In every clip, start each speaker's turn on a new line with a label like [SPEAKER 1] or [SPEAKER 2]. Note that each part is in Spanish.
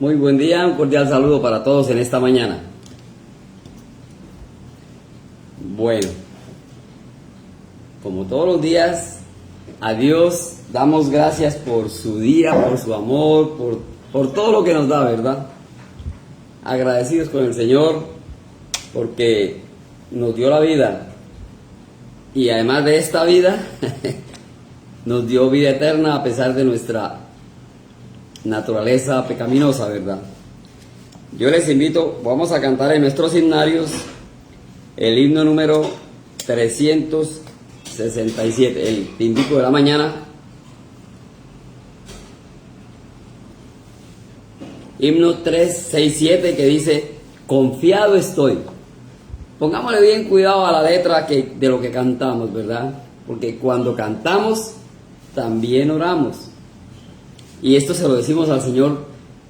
[SPEAKER 1] Muy buen día, un cordial saludo para todos en esta mañana. Bueno, como todos los días, a Dios damos gracias por su día, por su amor, por todo lo que nos da, ¿verdad? Agradecidos con el Señor porque nos dio la vida y además de esta vida, nos dio vida eterna a pesar de nuestra naturaleza pecaminosa, ¿verdad? Yo les invito, vamos a cantar en nuestros himnarios el himno número 367, el Tintico de la mañana. Himno 367 que dice, confiado estoy. Pongámosle bien cuidado a la letra de lo que cantamos, ¿verdad? Porque cuando cantamos, también oramos. Y esto se lo decimos al Señor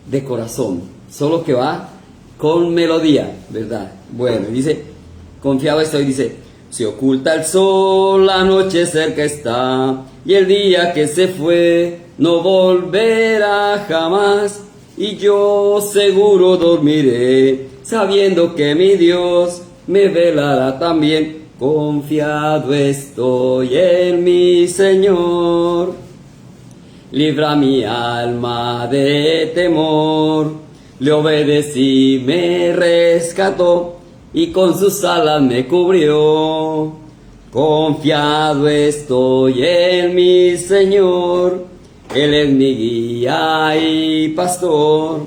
[SPEAKER 1] de corazón, solo que va con melodía, ¿verdad? Bueno, dice, confiado estoy, dice, se oculta el sol, la noche cerca está, y el día que se fue no volverá jamás, y yo seguro dormiré, sabiendo que mi Dios me velará también, confiado estoy en mi Señor. Libra mi alma de temor, le obedecí, me rescató, y con sus alas me cubrió. Confiado estoy en mi Señor, Él es mi guía y pastor.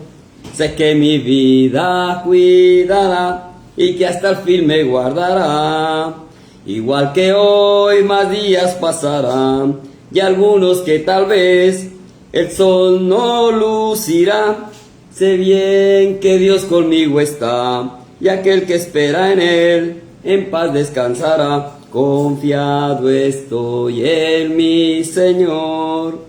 [SPEAKER 1] Sé que mi vida cuidará, y que hasta el fin me guardará. Igual que hoy más días pasarán, y algunos que tal vez el sol no lucirá. Sé bien que Dios conmigo está, y aquel que espera en Él, en paz descansará. Confiado estoy en mi Señor,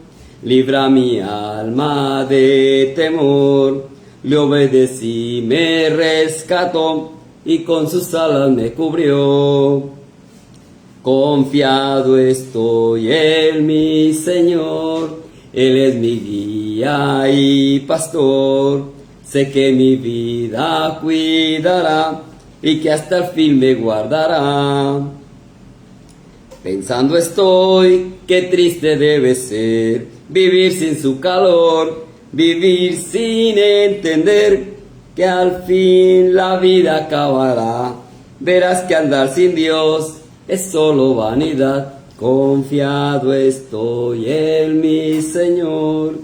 [SPEAKER 1] libra mi alma de temor. Le obedecí, me rescató, y con sus alas me cubrió. Confiado estoy en mi Señor, Él es mi guía y pastor. Sé que mi vida cuidará, y que hasta el fin me guardará. Pensando estoy, qué triste debe ser vivir sin su calor, vivir sin entender que al fin la vida acabará. Verás que andar sin Dios es solo vanidad. Confiado estoy en mi Señor,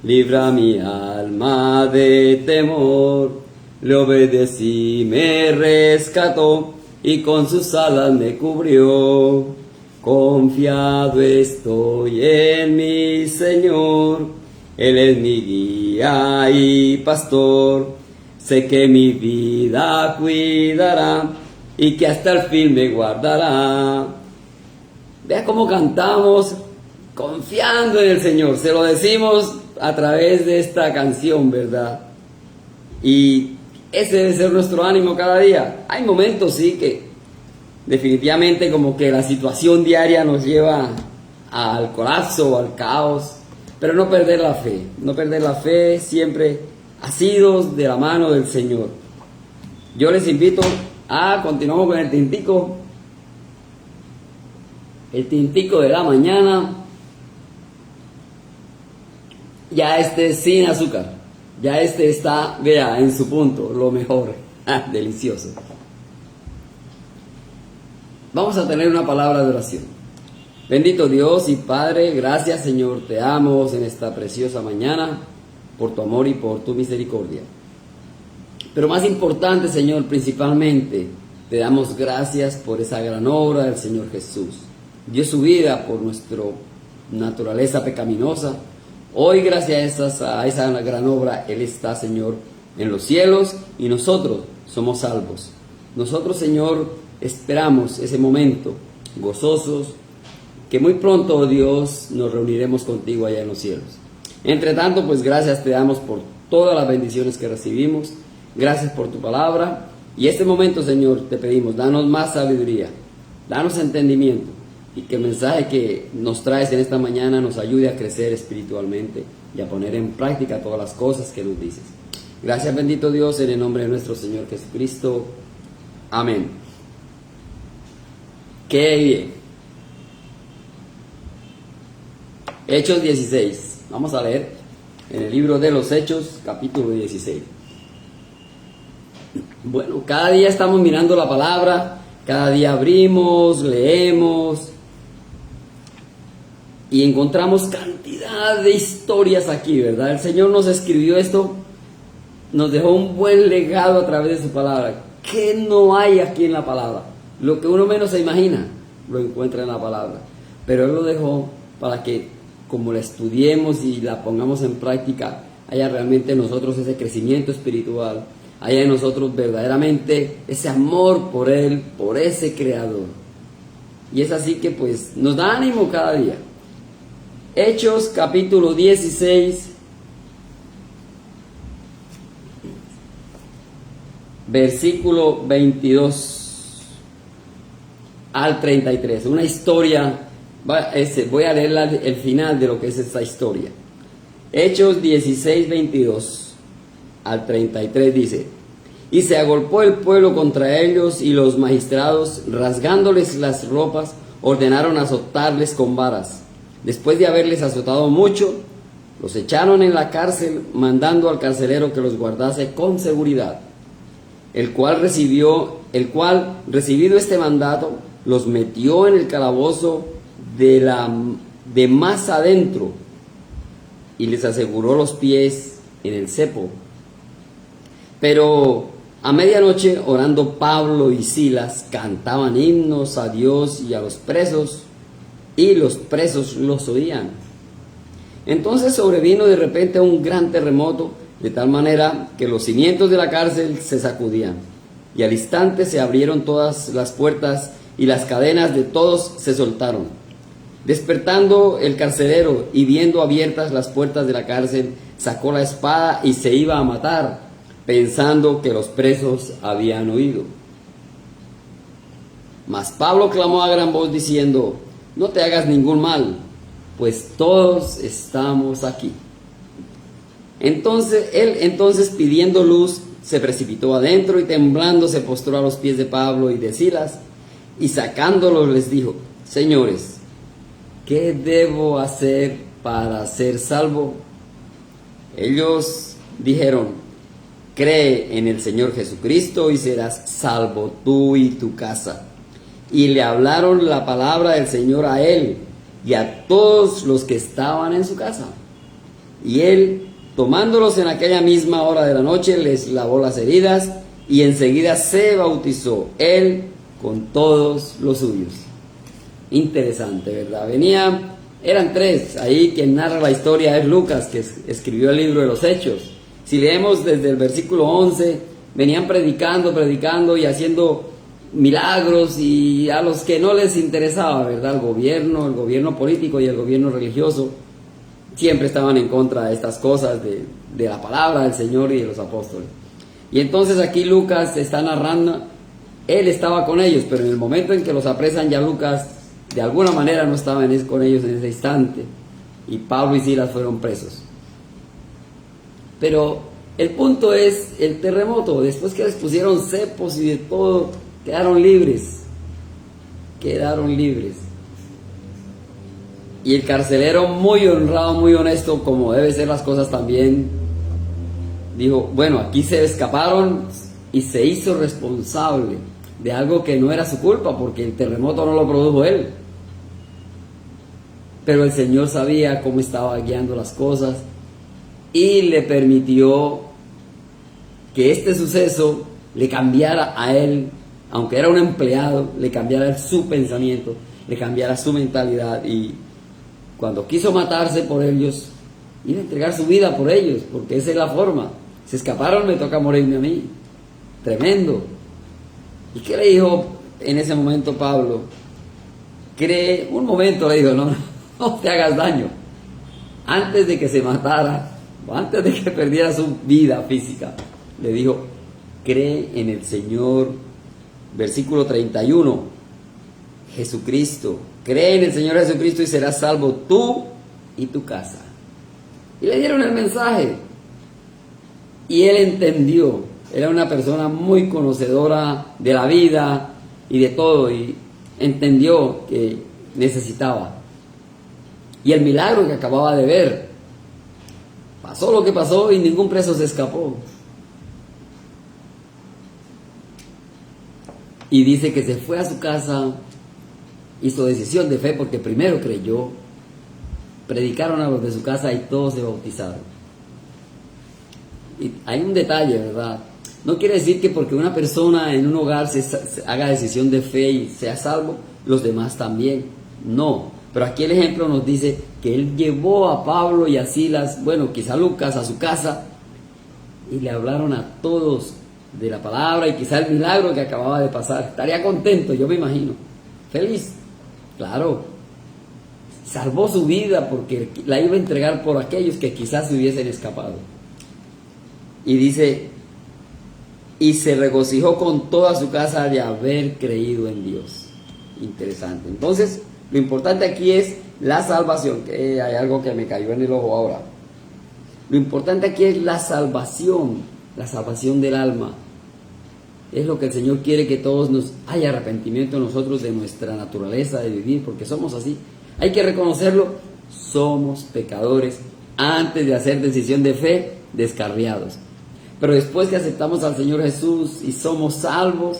[SPEAKER 1] libra mi alma de temor. Le obedecí, me rescató, y con sus alas me cubrió. Confiado estoy en mi Señor, Él es mi guía y pastor. Sé que mi vida cuidará, y que hasta el fin me guardará. Vea cómo cantamos confiando en el Señor. Se lo decimos a través de esta canción, ¿verdad? Y ese debe ser nuestro ánimo cada día. Hay momentos, sí, que definitivamente como que la situación diaria nos lleva al colapso o al caos. Pero no perder la fe. No perder la fe, siempre asidos de la mano del Señor. Yo les invito continuamos con el tintico de la mañana. Ya sin azúcar, ya está, vea, en su punto, lo mejor, delicioso. Vamos a tener una palabra de oración. Bendito Dios y Padre, gracias Señor, te amo en esta preciosa mañana, por tu amor y por tu misericordia. Pero más importante, Señor, principalmente, te damos gracias por esa gran obra del Señor Jesús. Dio su vida por nuestra naturaleza pecaminosa. Hoy, gracias a esa gran obra, Él está, Señor, en los cielos, y nosotros somos salvos. Nosotros, Señor, esperamos ese momento, gozosos, que muy pronto, oh Dios, nos reuniremos contigo allá en los cielos. Entre tanto, pues gracias te damos por todas las bendiciones que recibimos. Gracias por tu palabra. Y este momento, Señor, te pedimos, danos más sabiduría, danos entendimiento, y que el mensaje que nos traes en esta mañana nos ayude a crecer espiritualmente y a poner en práctica todas las cosas que nos dices. Gracias, bendito Dios, en el nombre de nuestro Señor Jesucristo. Amén. Qué bien. Hechos 16. Vamos a leer en el libro de los Hechos, capítulo 16. Bueno, cada día estamos mirando la palabra, cada día abrimos, leemos y encontramos cantidad de historias aquí, ¿verdad? El Señor nos escribió esto, nos dejó un buen legado a través de su palabra. ¿Qué no hay aquí en la palabra? Lo que uno menos se imagina, lo encuentra en la palabra. Pero Él lo dejó para que, como la estudiemos y la pongamos en práctica, haya realmente en nosotros ese crecimiento espiritual, haya en nosotros verdaderamente ese amor por Él, por ese Creador. Y es así que pues nos da ánimo cada día. Hechos capítulo 16, versículo 22 al 33. Una historia, voy a leer el final de lo que es esta historia. Hechos 16, 22 al 33 dice: y se agolpó el pueblo contra ellos, y los magistrados, rasgándoles las ropas, ordenaron azotarles con varas. Después de haberles azotado mucho, los echaron en la cárcel, mandando al carcelero que los guardase con seguridad, el cual, recibido este mandato, los metió en el calabozo de más adentro, y les aseguró los pies en el cepo. Pero a medianoche, orando, Pablo y Silas cantaban himnos a Dios y a los presos, y los presos los oían. Entonces sobrevino de repente un gran terremoto, de tal manera que los cimientos de la cárcel se sacudían, y al instante se abrieron todas las puertas, y las cadenas de todos se soltaron. Despertando el carcelero y viendo abiertas las puertas de la cárcel, sacó la espada y se iba a matar, pensando que los presos habían huido. Mas Pablo clamó a gran voz diciendo: no te hagas ningún mal, pues todos estamos aquí. Entonces pidiendo luz, se precipitó adentro, y temblando se postró a los pies de Pablo y de Silas, y sacándolos les dijo: señores, ¿qué debo hacer para ser salvo? Ellos dijeron: cree en el Señor Jesucristo y serás salvo tú y tu casa. Y le hablaron la palabra del Señor a él y a todos los que estaban en su casa. Y él, tomándolos en aquella misma hora de la noche, les lavó las heridas, y enseguida se bautizó él con todos los suyos. Interesante, ¿verdad? Eran tres. Ahí quien narra la historia es Lucas, que escribió el libro de los Hechos. Si leemos desde el versículo 11, venían predicando y haciendo milagros, y a los que no les interesaba, ¿verdad? El gobierno político y el gobierno religioso siempre estaban en contra de estas cosas, de la palabra del Señor y de los apóstoles. Y entonces aquí Lucas está narrando, él estaba con ellos, pero en el momento en que los apresan, ya Lucas de alguna manera no estaba con ellos en ese instante, y Pablo y Silas fueron presos. Pero el punto es el terremoto. Después que les pusieron cepos y de todo, quedaron libres. Y el carcelero, muy honrado, muy honesto, como debe ser las cosas también, dijo: bueno, aquí se escaparon, y se hizo responsable de algo que no era su culpa, porque el terremoto no lo produjo él. Pero el Señor sabía cómo estaba guiando las cosas, y le permitió que este suceso le cambiara a él, aunque era un empleado, le cambiara su pensamiento, le cambiara su mentalidad, y cuando quiso matarse por ellos, iba a entregar su vida por ellos, porque esa es la forma. Se escaparon, me toca morirme a mí. Tremendo. ¿Y qué le dijo en ese momento Pablo? Un momento le dijo: no te hagas daño. Antes de que se matara, o antes de que perdiera su vida física, le dijo: cree en el Señor. Versículo 31, Jesucristo. Cree en el Señor Jesucristo y serás salvo tú y tu casa. Y le dieron el mensaje. y él entendió. Era una persona muy conocedora de la vida y de todo, y entendió que necesitaba. Y el milagro que acababa de ver, pasó lo que pasó y ningún preso se escapó. Y dice que se fue a su casa, hizo decisión de fe porque primero creyó, predicaron a los de su casa y todos se bautizaron. Y hay un detalle, ¿verdad? No quiere decir que porque una persona en un hogar se haga decisión de fe y sea salvo, los demás también. No, pero aquí el ejemplo nos dice que él llevó a Pablo y a Silas, bueno, quizá Lucas, a su casa, y le hablaron a todos de la palabra y quizá el milagro que acababa de pasar. Estaría contento, yo me imagino, feliz, claro. Salvó su vida porque la iba a entregar por aquellos que quizás se hubiesen escapado. Y dice, y se regocijó con toda su casa de haber creído en Dios. Interesante. Entonces, lo importante aquí es la salvación, que hay algo que me cayó en el ojo ahora. Lo importante aquí es la salvación del alma. Es lo que el Señor quiere, que todos haya arrepentimiento en nosotros de nuestra naturaleza de vivir, porque somos así. Hay que reconocerlo, somos pecadores antes de hacer decisión de fe, descarriados. Pero después que aceptamos al Señor Jesús y somos salvos,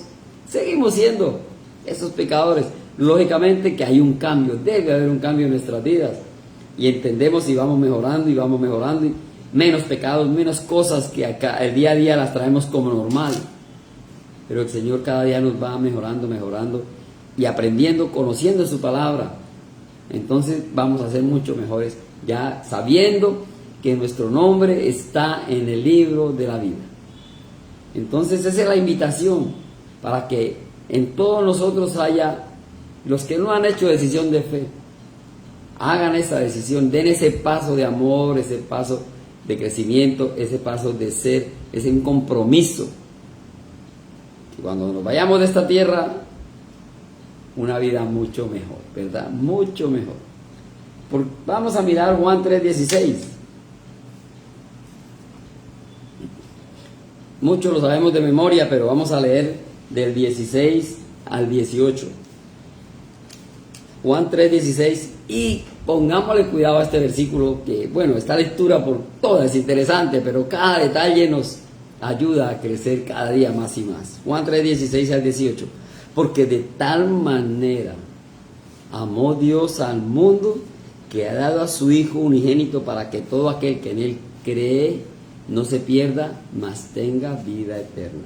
[SPEAKER 1] seguimos siendo esos pecadores. Lógicamente que hay un cambio, debe haber un cambio en nuestras vidas. Y entendemos y vamos mejorando y menos pecados, menos cosas que acá el día a día las traemos como normal. Pero el Señor cada día nos va mejorando y aprendiendo, conociendo su palabra. Entonces vamos a ser mucho mejores, ya sabiendo que nuestro nombre está en el libro de la vida. Entonces esa es la invitación, para que en todos nosotros haya, los que no han hecho decisión de fe, hagan esa decisión, den ese paso de amor, ese paso de crecimiento, ese paso de ser, ese un compromiso. Y cuando nos vayamos de esta tierra, una vida mucho mejor, ¿verdad? Mucho mejor. Vamos a mirar Juan 3:16. Muchos lo sabemos de memoria, pero vamos a leer del 16 al 18. Juan 3:16. Y pongámosle cuidado a este versículo, que bueno, esta lectura por toda es interesante, pero cada detalle nos ayuda a crecer cada día más y más. Juan 3:16 al 18. Porque de tal manera amó Dios al mundo, que ha dado a su Hijo unigénito, para que todo aquel que en Él cree no se pierda, mas tenga vida eterna.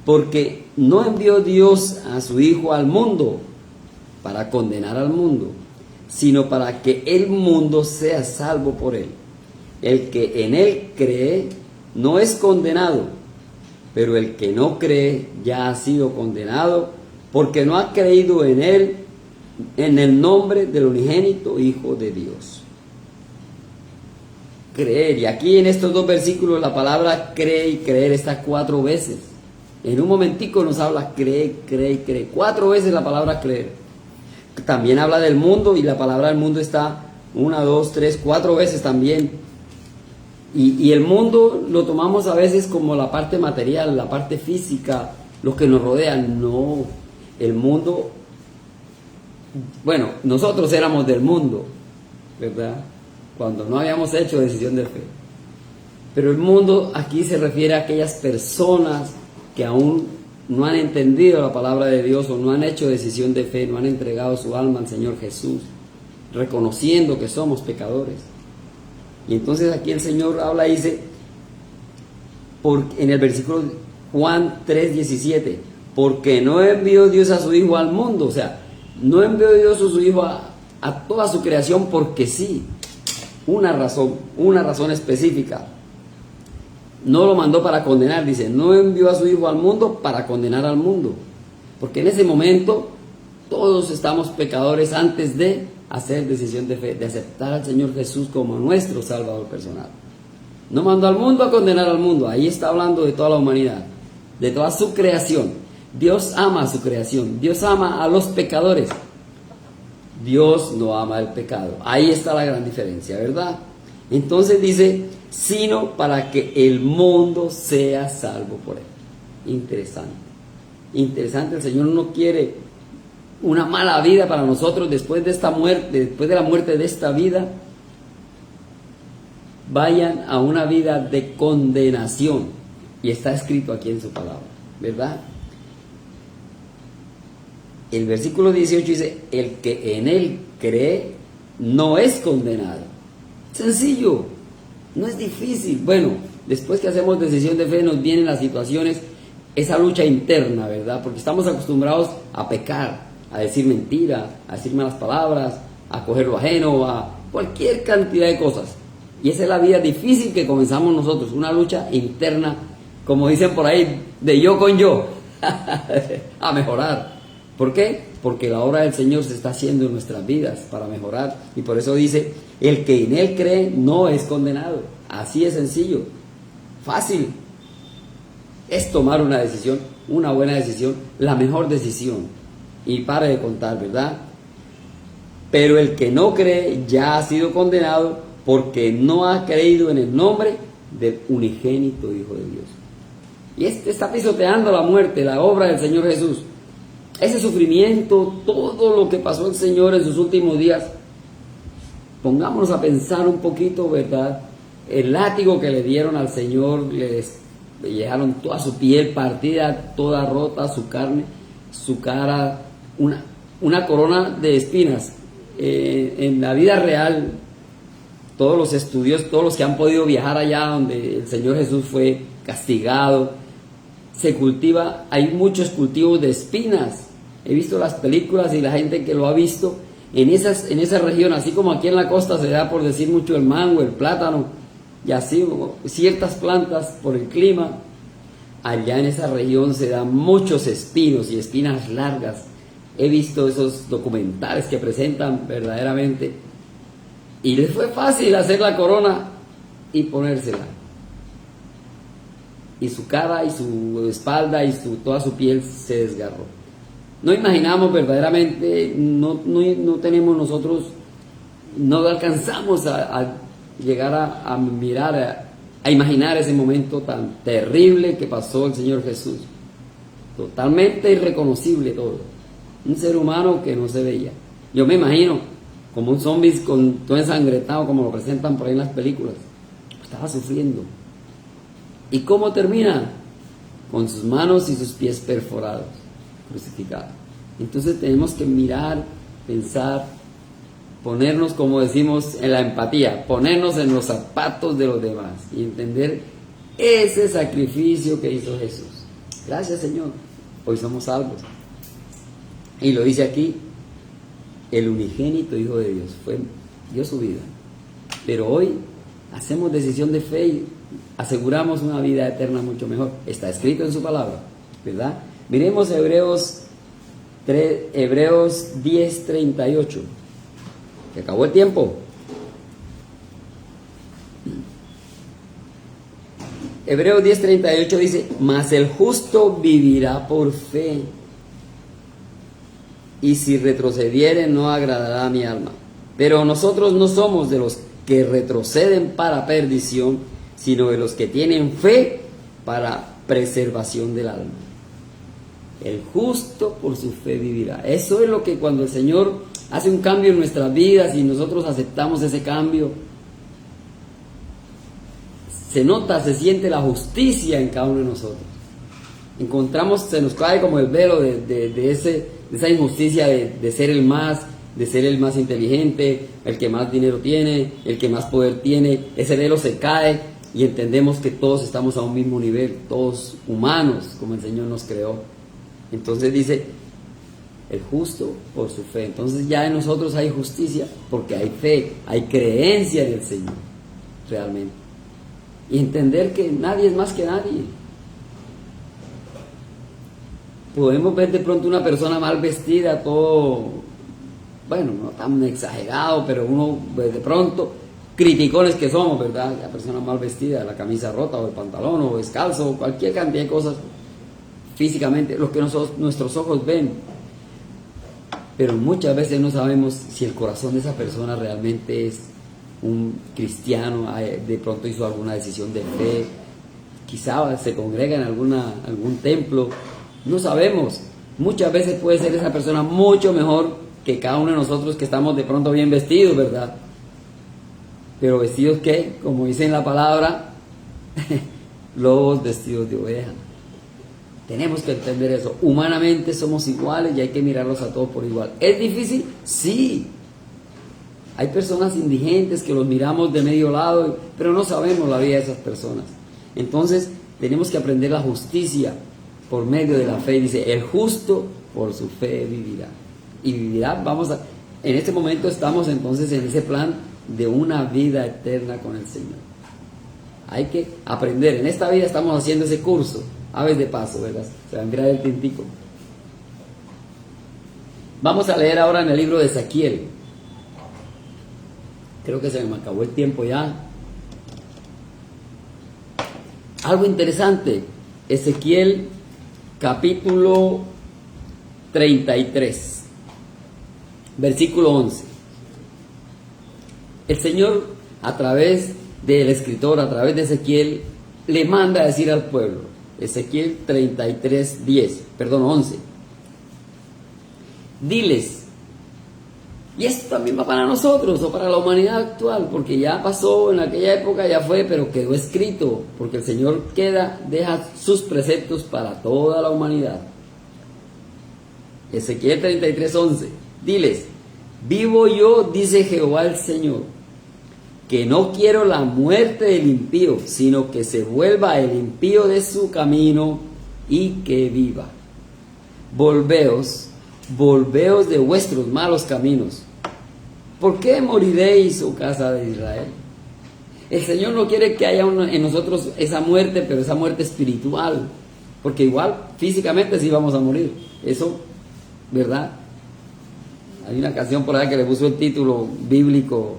[SPEAKER 1] Porque no envió Dios a su Hijo al mundo para condenar al mundo, sino para que el mundo sea salvo por Él. El que en Él cree no es condenado, pero el que no cree ya ha sido condenado, porque no ha creído en Él, en el nombre del unigénito Hijo de Dios. Creer, y aquí en estos dos versículos la palabra cree y creer está 4 veces. En un momentico nos habla cree, 4 veces la palabra creer. También habla del mundo, y la palabra del mundo está 1, 2, 3, 4 veces también. Y el mundo lo tomamos a veces como la parte material, la parte física, los que nos rodean. No, el mundo, bueno, nosotros éramos del mundo, ¿verdad? Cuando no habíamos hecho decisión de fe. Pero el mundo aquí se refiere a aquellas personas que aún no han entendido la palabra de Dios, o no han hecho decisión de fe, no han entregado su alma al Señor Jesús, reconociendo que somos pecadores. Y entonces aquí el Señor habla y dice, en el versículo Juan 3:17, porque no envió Dios a su Hijo al mundo. O sea, no envió Dios a su Hijo a toda su creación porque sí. Una razón específica. No lo mandó para condenar, dice, no envió a su Hijo al mundo para condenar al mundo. Porque en ese momento todos estamos pecadores antes de hacer decisión de fe, de aceptar al Señor Jesús como nuestro Salvador personal. No mandó al mundo a condenar al mundo. Ahí está hablando de toda la humanidad, de toda su creación. Dios ama a su creación, Dios ama a los pecadores. Dios no ama el pecado. Ahí está la gran diferencia, ¿verdad? Entonces dice, sino para que el mundo sea salvo por él. Interesante. Interesante, el Señor no quiere una mala vida para nosotros después de esta muerte, después de la muerte de esta vida, vayan a una vida de condenación. Y está escrito aquí en su palabra, ¿verdad? El versículo 18 dice, el que en él cree no es condenado. Sencillo, no es difícil. Bueno, después que hacemos decisión de fe nos vienen las situaciones, esa lucha interna, ¿verdad? Porque estamos acostumbrados a pecar, a decir mentira, a decir malas palabras, a coger lo ajeno, a cualquier cantidad de cosas. Y esa es la vida difícil que comenzamos nosotros, una lucha interna, como dicen por ahí, de yo con yo, a mejorar. ¿Por qué? Porque la obra del Señor se está haciendo en nuestras vidas para mejorar. Y por eso dice, el que en él cree no es condenado. Así es sencillo, fácil. Es tomar una decisión, una buena decisión, la mejor decisión. Y pare de contar, ¿verdad? Pero el que no cree ya ha sido condenado porque no ha creído en el nombre del unigénito Hijo de Dios. Y este está pisoteando la muerte, la obra del Señor Jesús. Ese sufrimiento, todo lo que pasó el Señor en sus últimos días, pongámonos a pensar un poquito, ¿verdad? El látigo que le dieron al Señor, le dejaron toda su piel partida, toda rota, su carne, su cara, una corona de espinas. En la vida real, todos los estudios, todos los que han podido viajar allá donde el Señor Jesús fue castigado, se cultiva, hay muchos cultivos de espinas. He visto las películas y la gente que lo ha visto en esa región, así como aquí en la costa se da, por decir mucho, el mango, el plátano y así ciertas plantas por el clima. Allá en esa región se dan muchos espinos y espinas largas. He visto esos documentales que presentan verdaderamente, y les fue fácil hacer la corona y ponérsela. Y su cara y su espalda y toda su piel se desgarró. No imaginamos verdaderamente, no tenemos nosotros, no alcanzamos a llegar a mirar, a imaginar ese momento tan terrible que pasó el Señor Jesús. Totalmente irreconocible todo. Un ser humano que no se veía. Yo me imagino como un zombie con todo ensangrentado, como lo presentan por ahí en las películas. Estaba sufriendo. ¿Y cómo termina? Con sus manos y sus pies perforados, crucificado. Entonces tenemos que mirar, pensar, ponernos, como decimos en la empatía, ponernos en los zapatos de los demás y entender ese sacrificio que hizo Jesús. Gracias, Señor, hoy somos salvos. Y lo dice aquí, el unigénito Hijo de Dios dio su vida. Pero hoy hacemos decisión de fe y aseguramos una vida eterna mucho mejor. Está escrito en su palabra, ¿verdad? Miremos Hebreos 10:38. Que acabó el tiempo. Hebreos 10:38 dice, mas el justo vivirá por fe, y si retrocediere no agradará a mi alma. Pero nosotros no somos de los que retroceden para perdición, sino de los que tienen fe para preservación del alma. El justo por su fe vivirá. Eso es lo que cuando el Señor hace un cambio en nuestras vidas y nosotros aceptamos ese cambio, se nota, se siente la justicia en cada uno de nosotros. Encontramos, se nos cae como el velo de esa injusticia de ser el más inteligente, el que más dinero tiene, el que más poder tiene. Ese velo se cae y entendemos que todos estamos a un mismo nivel, todos humanos, como el Señor nos creó. Entonces dice, el justo por su fe. Entonces ya en nosotros hay justicia porque hay fe, hay creencia en el Señor, realmente. Y entender que nadie es más que nadie. Podemos ver de pronto una persona mal vestida, todo, bueno, no tan exagerado, pero uno de pronto, criticones que somos, ¿verdad? La persona mal vestida, la camisa rota o el pantalón o descalzo, o cualquier cantidad de cosas físicamente, lo que nuestros ojos ven. Pero muchas veces no sabemos si el corazón de esa persona realmente es un cristiano de pronto hizo alguna decisión de fe, quizá se congrega en algún templo, no sabemos. Muchas veces puede ser esa persona mucho mejor que cada uno de nosotros que estamos de pronto bien vestidos, ¿verdad? Pero vestidos que, como dice en la palabra, lobos vestidos de oveja. Tenemos que entender eso. Humanamente somos iguales y hay que mirarlos a todos por igual. ¿Es difícil? Sí. Hay personas indigentes que los miramos de medio lado, pero no sabemos la vida de esas personas. Entonces tenemos que aprender la justicia por medio de la fe. Dice, el justo por su fe vivirá. Y vivirá, en este momento estamos entonces en ese plan de una vida eterna con el Señor. Hay que aprender. En esta vida estamos haciendo ese curso. Aves de paso, ¿verdad? Se va a enviar el tintico. Vamos a leer ahora en el libro de Ezequiel. Creo que se me acabó el tiempo ya. Algo interesante. Ezequiel capítulo 33, versículo 11. El Señor, a través del escritor, a través de Ezequiel, le manda a decir al pueblo. Ezequiel 33, 11. Diles, y esto también va para nosotros o para la humanidad actual, porque ya pasó en aquella época, ya fue, pero quedó escrito, porque el Señor deja sus preceptos para toda la humanidad. Ezequiel 33, 11. Diles, vivo yo, dice Jehová el Señor, que no quiero la muerte del impío, sino que se vuelva el impío de su camino y que viva. Volveos de vuestros malos caminos. ¿Por qué moriréis, oh casa de Israel? El Señor no quiere que haya en nosotros esa muerte, pero esa muerte espiritual, porque igual físicamente sí vamos a morir, eso, ¿verdad? Hay una canción por ahí que le puso el título bíblico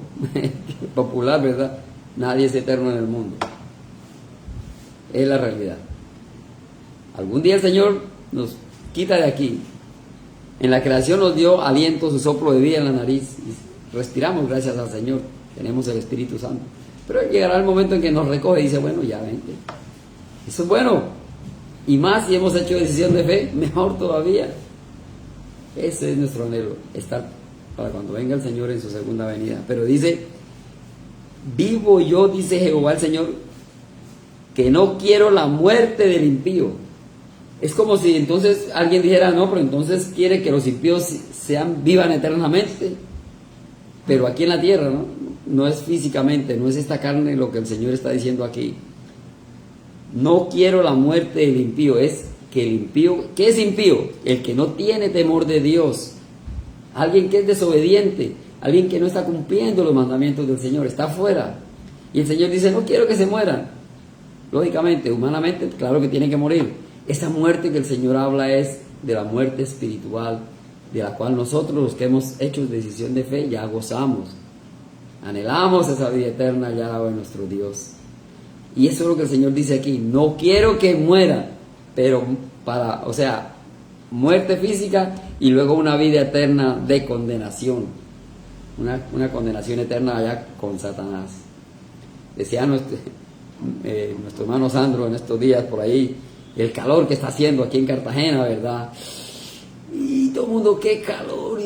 [SPEAKER 1] popular, ¿verdad? Nadie es eterno en el mundo. Es la realidad. Algún día el Señor nos quita de aquí. En la creación nos dio aliento, su soplo de vida en la nariz. Y respiramos gracias al Señor. Tenemos el Espíritu Santo. Pero llegará el momento en que nos recoge y dice, bueno, ya vente. Eso es bueno. Y más si hemos hecho decisión de fe, mejor todavía. Ese es nuestro anhelo, estar para cuando venga el Señor en su segunda venida. Pero dice, vivo yo, dice Jehová el Señor, que no quiero la muerte del impío. Es como si entonces alguien dijera, no, pero entonces quiere que los impíos vivan eternamente, pero aquí en la tierra, ¿no? No es físicamente, no es esta carne lo que el Señor está diciendo aquí. No quiero la muerte del impío, es que el impío, ¿qué es impío? El que no tiene temor de Dios, alguien que es desobediente, alguien que no está cumpliendo los mandamientos del Señor, está afuera. Y el Señor dice, no quiero que se mueran. Lógicamente, humanamente, claro que tienen que morir. Esa muerte que el Señor habla es de la muerte espiritual, de la cual nosotros los que hemos hecho decisión de fe ya gozamos. Anhelamos esa vida eterna ya de nuestro Dios. Y eso es lo que el Señor dice aquí, no quiero que muera, pero muerte física y luego una vida eterna de condenación, una condenación eterna allá con Satanás. Decía nuestro hermano Sandro en estos días por ahí, el calor que está haciendo aquí en Cartagena, ¿verdad? Y todo el mundo, qué calor.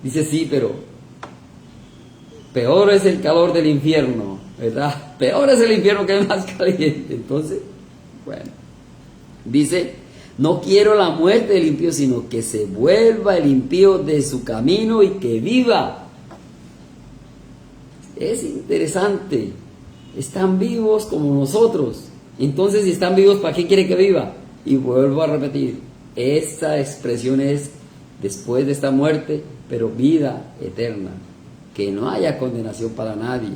[SPEAKER 1] Dice, sí, pero peor es el calor del infierno, ¿verdad? Peor es el infierno que es más caliente. Entonces, bueno, dice, no quiero la muerte del impío, sino que se vuelva el impío de su camino y que viva. Es interesante, están vivos como nosotros. Entonces, si están vivos, ¿para qué quiere que viva? Y vuelvo a repetir, esta expresión es después de esta muerte, pero vida eterna, que no haya condenación para nadie.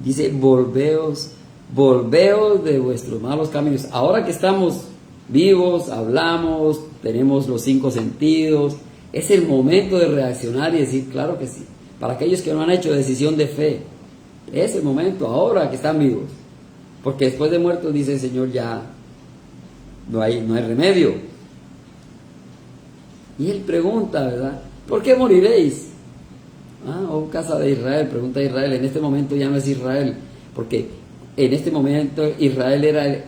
[SPEAKER 1] Dice, volveos de vuestros malos caminos. Ahora que estamos vivos, hablamos, tenemos los 5 sentidos, es el momento de reaccionar y decir, claro que sí. Para aquellos que no han hecho decisión de fe, es el momento, ahora que están vivos. Porque después de muertos, dice el Señor, ya no hay remedio. Y Él pregunta, ¿verdad? ¿Por qué moriréis? Ah, oh casa de Israel, pregunta Israel. En este momento ya no es Israel, porque en este momento Israel era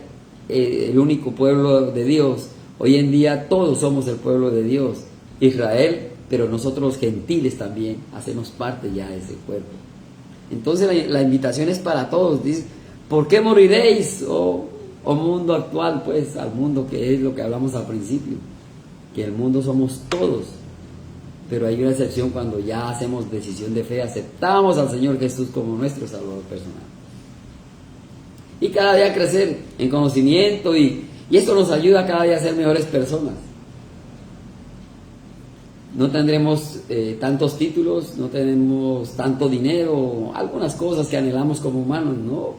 [SPEAKER 1] el único pueblo de Dios. Hoy en día todos somos el pueblo de Dios. Israel, pero nosotros los gentiles también hacemos parte ya de ese cuerpo. Entonces la invitación es para todos. Dice, ¿por qué moriréis, oh mundo actual? Pues al mundo, que es lo que hablamos al principio, que el mundo somos todos. Pero hay una excepción cuando ya hacemos decisión de fe, aceptamos al Señor Jesús como nuestro Salvador personal. Y cada día crecer en conocimiento y esto nos ayuda cada día a ser mejores personas. No tendremos tantos títulos, no tenemos tanto dinero, algunas cosas que anhelamos como humanos, no.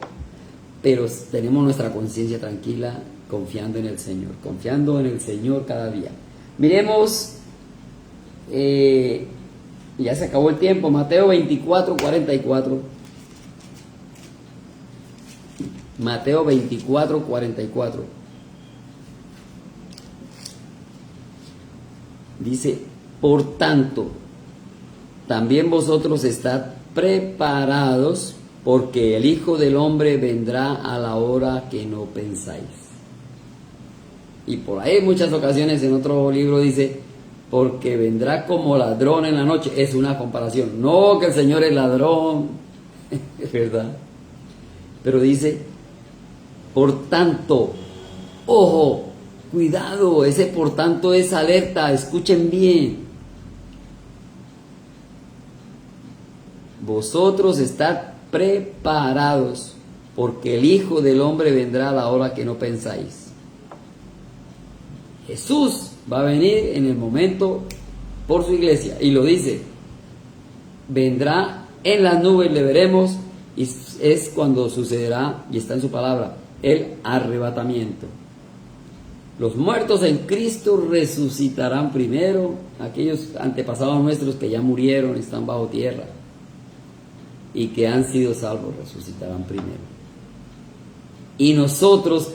[SPEAKER 1] Pero tenemos nuestra conciencia tranquila, confiando en el Señor cada día. Miremos, ya se acabó el tiempo, Mateo 24, 44. Mateo 24, 44. Dice, por tanto, también vosotros estad preparados, porque el Hijo del Hombre vendrá a la hora que no pensáis. Y por ahí en muchas ocasiones en otro libro dice, porque vendrá como ladrón en la noche. Es una comparación, no que el Señor es ladrón, es verdad. Pero dice, por tanto, ojo, cuidado, ese por tanto es alerta, escuchen bien. Vosotros estad preparados, porque el Hijo del Hombre vendrá a la hora que no pensáis. Jesús va a venir en el momento por su iglesia, y lo dice, vendrá en las nubes, le veremos, y es cuando sucederá, y está en su palabra, el arrebatamiento. Los muertos en Cristo resucitarán primero, aquellos antepasados nuestros que ya murieron, están bajo tierra, y que han sido salvos resucitarán primero. Y nosotros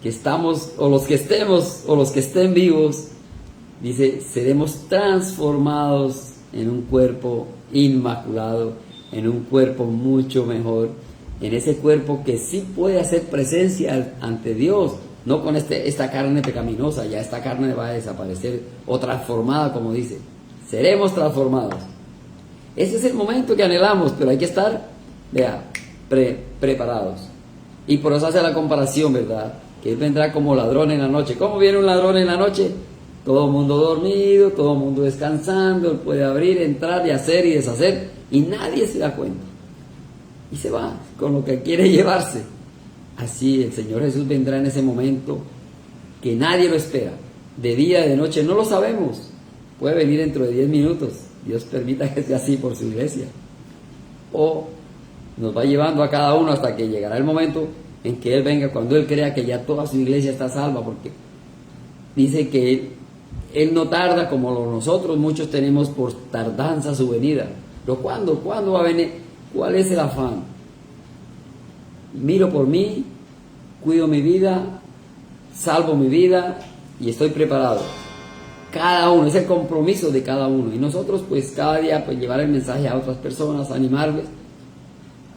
[SPEAKER 1] que estamos, o los que estemos, o los que estén vivos, dice, seremos transformados en un cuerpo inmaculado, en un cuerpo mucho mejor, en ese cuerpo que sí puede hacer presencia ante Dios, no con esta carne pecaminosa. Ya esta carne va a desaparecer, o transformada, como dice, seremos transformados. Ese es el momento que anhelamos, pero hay que estar, preparados. Y por eso hace la comparación, ¿verdad? Que Él vendrá como ladrón en la noche. ¿Cómo viene un ladrón en la noche? Todo el mundo dormido, todo el mundo descansando. Él puede abrir, entrar y hacer y deshacer, y nadie se da cuenta. Y se va con lo que quiere llevarse. Así el Señor Jesús vendrá en ese momento que nadie lo espera. De día, de noche, no lo sabemos. Puede venir dentro de 10 minutos. Dios permita que sea así por su iglesia. O nos va llevando a cada uno hasta que llegará el momento en que Él venga, cuando Él crea que ya toda su iglesia está salva, porque dice que Él no tarda como nosotros muchos tenemos por tardanza su venida. Pero ¿cuándo va a venir? ¿Cuál es el afán? Miro por mí, cuido mi vida, salvo mi vida y estoy preparado. Cada uno, es el compromiso de cada uno. Y nosotros pues cada día pues llevar el mensaje a otras personas, animarles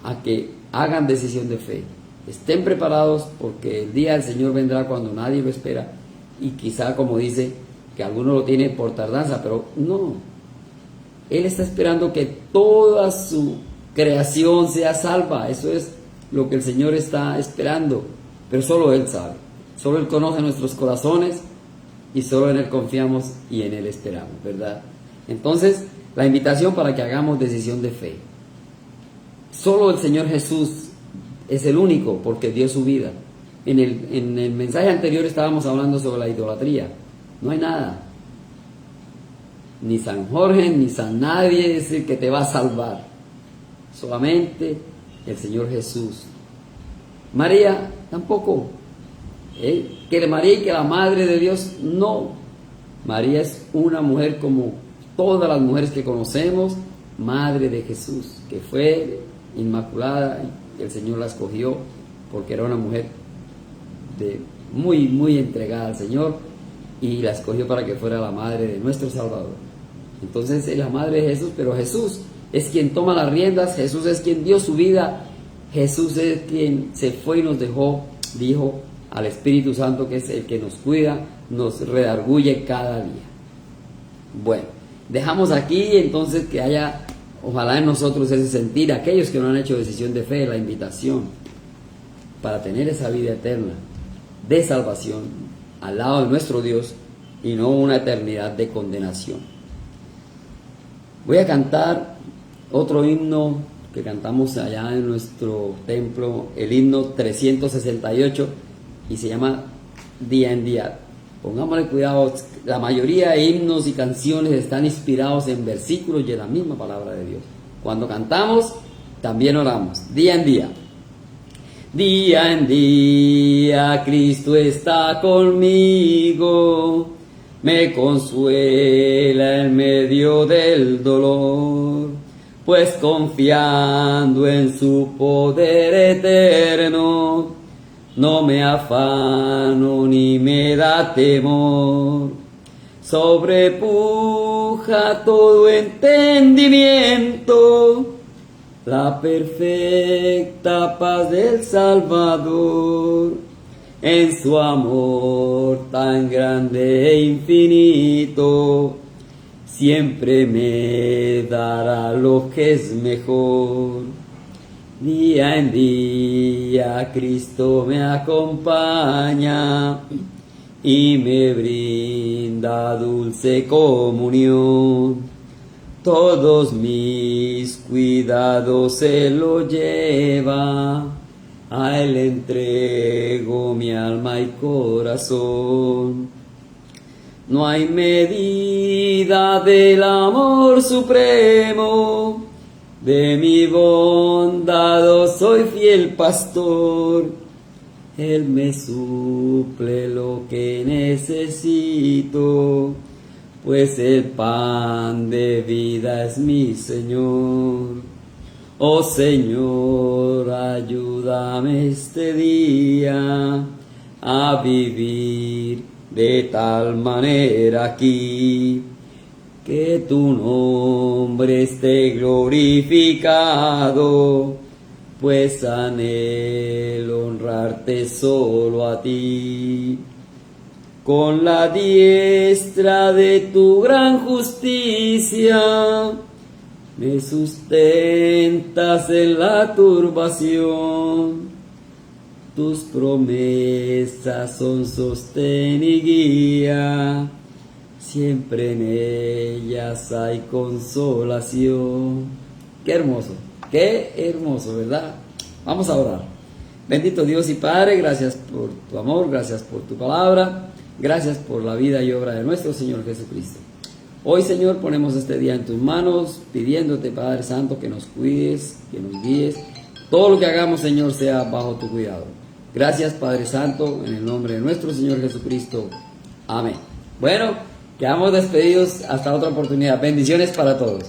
[SPEAKER 1] a que hagan decisión de fe. Estén preparados, porque el día del Señor vendrá cuando nadie lo espera. Y quizá, como dice, que alguno lo tiene por tardanza, pero no. Él está esperando que toda su creación sea salva. Eso es lo que el Señor está esperando. Pero solo Él sabe. Solo Él conoce nuestros corazones, y solo en Él confiamos y en Él esperamos, ¿verdad? Entonces, la invitación para que hagamos decisión de fe. Solo el Señor Jesús es el único, porque dio su vida. En el mensaje anterior estábamos hablando sobre la idolatría. No hay nada. Ni San Jorge, ni San nadie es el que te va a salvar. Solamente el Señor Jesús. María tampoco. Que María y que la Madre de Dios, no. María es una mujer como todas las mujeres que conocemos, Madre de Jesús, que fue inmaculada, y el Señor la escogió porque era una mujer muy entregada al Señor, y la escogió para que fuera la madre de nuestro Salvador. Entonces es la Madre de Jesús, pero Jesús es quien toma las riendas, Jesús es quien dio su vida, Jesús es quien se fue y nos dejó, dijo al Espíritu Santo, que es el que nos cuida, nos redarguye cada día. Bueno, dejamos aquí entonces que haya, ojalá en nosotros ese sentir, aquellos que no han hecho decisión de fe, la invitación para tener esa vida eterna de salvación al lado de nuestro Dios y no una eternidad de condenación. Voy a cantar otro himno que cantamos allá en nuestro templo, el himno 368, y se llama Día en Día. Pongámosle cuidado, la mayoría de himnos y canciones están inspirados en versículos y en la misma palabra de Dios. Cuando cantamos, también oramos, día en día. Día en día Cristo está conmigo, me consuela en medio del dolor, pues confiando en su poder eterno, no me afano ni me da temor. Sobrepuja todo entendimiento la perfecta paz del Salvador, en su amor tan grande e infinito, siempre me dará lo que es mejor. Día en día Cristo me acompaña y me brinda dulce comunión. Todos mis cuidados Él lo lleva, a Él entrego mi alma y corazón. No hay medida del amor supremo, de mi bondad soy fiel pastor. Él me suple lo que necesito, pues el pan de vida es mi Señor. Oh Señor, ayúdame este día a vivir de tal manera aquí, que tu nombre esté glorificado, pues anhelo honrarte solo a ti. Con la diestra de tu gran justicia, me sustentas en la turbación. Tus promesas son sostén y guía, siempre en ellas hay consolación. Qué hermoso, ¿verdad? Vamos a orar. Bendito Dios y Padre, gracias por tu amor, gracias por tu palabra. Gracias por la vida y obra de nuestro Señor Jesucristo. Hoy, Señor, ponemos este día en tus manos, pidiéndote, Padre Santo, que nos cuides, que nos guíes. Todo lo que hagamos, Señor, sea bajo tu cuidado. Gracias, Padre Santo, en el nombre de nuestro Señor Jesucristo. Amén. Bueno, quedamos despedidos hasta otra oportunidad. Bendiciones para todos.